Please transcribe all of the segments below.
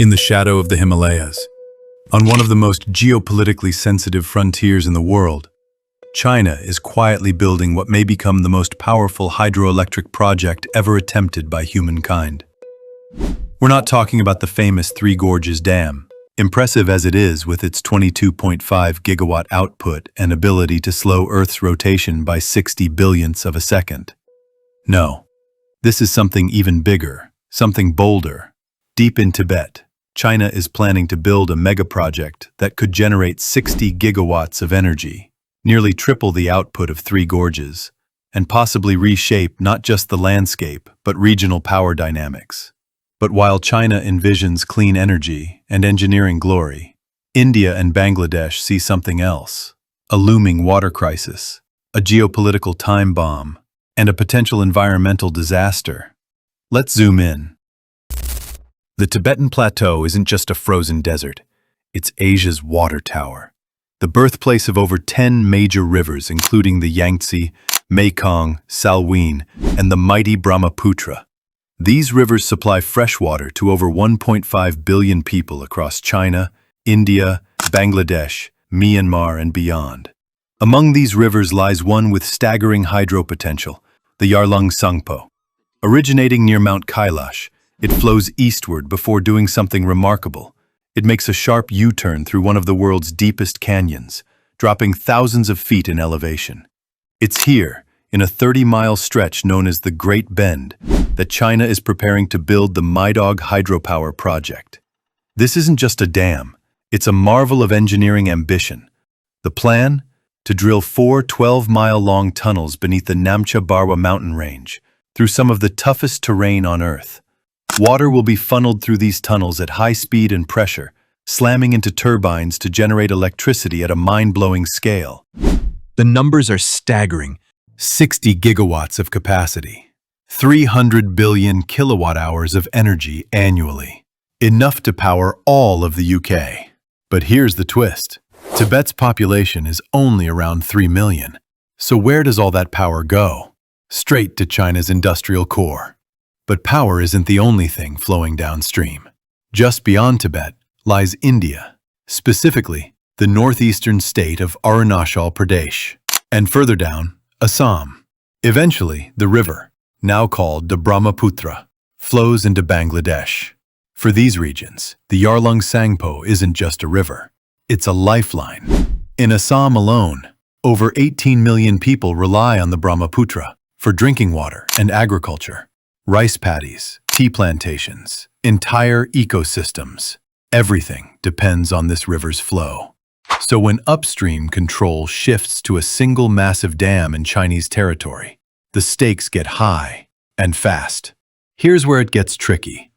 in the shadow of the Himalayas. On one of the most geopolitically sensitive frontiers in the world, China is quietly building what may become the most powerful hydroelectric project ever attempted by humankind. We're not talking about the famous Three Gorges Dam, impressive as it is with its 22.5 gigawatt output and ability to slow Earth's rotation by 60 billionths of a second. No, this is something even bigger, something bolder. Deep in Tibet, China is planning to build a mega-project that could generate 60 gigawatts of energy, nearly triple the output of Three Gorges, and possibly reshape not just the landscape, but regional power dynamics. But while China envisions clean energy and engineering glory, India and Bangladesh see something else: a looming water crisis, a geopolitical time bomb, and a potential environmental disaster. Let's zoom in. The Tibetan Plateau isn't just a frozen desert, it's Asia's water tower, the birthplace of over 10 major rivers including the Yangtze, Mekong, Salween, and the mighty Brahmaputra. These rivers supply fresh water to over 1.5 billion people across China, India, Bangladesh, Myanmar, and beyond. Among these rivers lies one with staggering hydro potential, the Yarlung Tsangpo. Originating near Mount Kailash, it flows eastward before doing something remarkable. It makes a sharp U-turn through one of the world's deepest canyons, dropping thousands of feet in elevation. It's here, in a 30-mile stretch known as the Great Bend, that China is preparing to build the Maidog hydropower project. This isn't just a dam, it's a marvel of engineering ambition. The plan? To drill 4 12-mile-long tunnels beneath the Namcha Barwa mountain range, through some of the toughest terrain on Earth. Water will be funneled through these tunnels at high speed and pressure, slamming into turbines to generate electricity at a mind-blowing scale. The numbers are staggering. 60 gigawatts of capacity, 300 billion kilowatt-hours of energy annually. Enough to power all of the UK. But here's the twist. Tibet's population is only around 3 million. So where does all that power go? Straight to China's industrial core. But power isn't the only thing flowing downstream. Just beyond Tibet lies India, specifically the northeastern state of Arunachal Pradesh, and further down, Assam. Eventually, the river, now called the Brahmaputra, flows into Bangladesh. For these regions, the Yarlung Tsangpo isn't just a river, it's a lifeline. In Assam alone, over 18 million people rely on the Brahmaputra for drinking water and agriculture. Rice paddies, tea plantations, entire ecosystems. Everything depends on this river's flow. So when upstream control shifts to a single massive dam in Chinese territory, the stakes get high and fast. Here's where it gets tricky.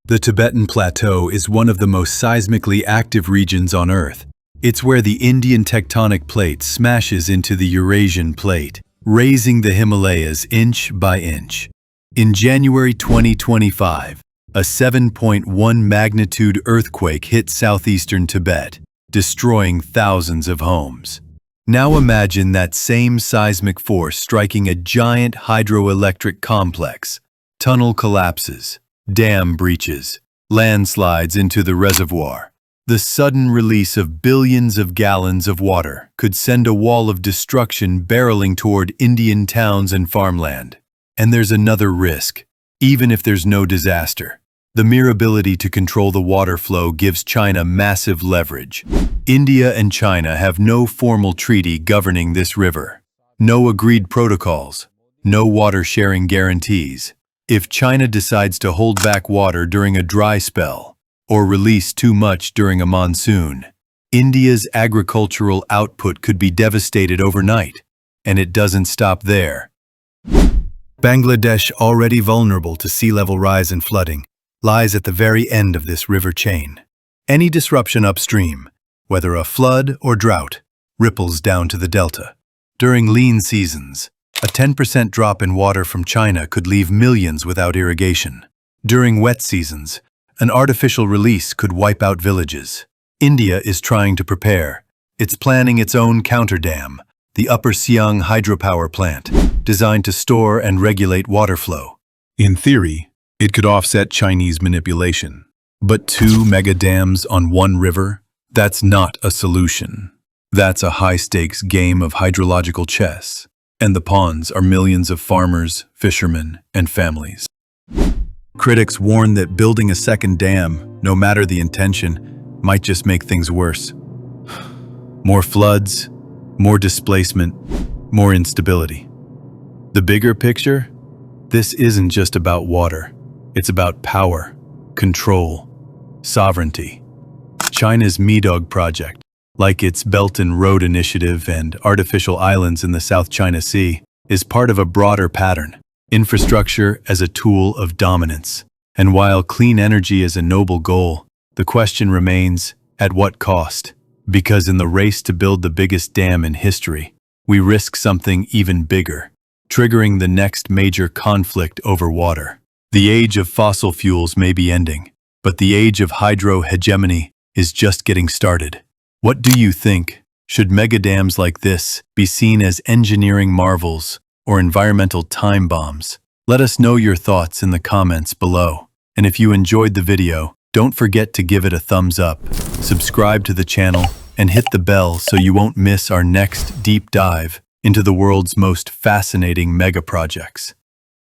The Tibetan Plateau is one of the most seismically active regions on Earth. It's where the Indian tectonic plate smashes into the Eurasian plate, raising the Himalayas inch by inch. In January 2025, a 7.1 magnitude earthquake hit southeastern Tibet, destroying thousands of homes. Now imagine that same seismic force striking a giant hydroelectric complex. Tunnel collapses, dam breaches, landslides into the reservoir. The sudden release of billions of gallons of water could send a wall of destruction barreling toward Indian towns and farmland. And there's another risk. Even if there's no disaster, the mere ability to control the water flow gives China massive leverage. India and China have no formal treaty governing this river. No agreed protocols. No water-sharing guarantees. If China decides to hold back water during a dry spell, or release too much during a monsoon, India's agricultural output could be devastated overnight. And it doesn't stop there. Bangladesh, already vulnerable to sea level rise and flooding, lies at the very end of this river chain. Any disruption upstream, whether a flood or drought, ripples down to the delta. During lean seasons, a 10% drop in water from China could leave millions without irrigation. During wet seasons, an artificial release could wipe out villages. India is trying to prepare. It's planning its own counterdam, the Upper Siang hydropower plant, designed to store and regulate water flow. In theory, it could offset Chinese manipulation. But two mega dams on one river? That's not a solution. That's a high-stakes game of hydrological chess. And the pawns are millions of farmers, fishermen, and families. Critics warn that building a second dam, no matter the intention, might just make things worse. More floods, more displacement, more instability. The bigger picture? This isn't just about water. It's about power, control, sovereignty. China's Midog project, like its Belt and Road Initiative and artificial islands in the South China Sea, is part of a broader pattern. Infrastructure as a tool of dominance. And while clean energy is a noble goal, the question remains, at what cost? Because in the race to build the biggest dam in history, we risk something even bigger, triggering the next major conflict over water. The age of fossil fuels may be ending, but the age of hydro hegemony is just getting started. What do you think? Should megadams like this be seen as engineering marvels or environmental time bombs? Let us know your thoughts in the comments below. And if you enjoyed the video, don't forget to give it a thumbs up, subscribe to the channel, and hit the bell so you won't miss our next deep dive into the world's most fascinating mega projects.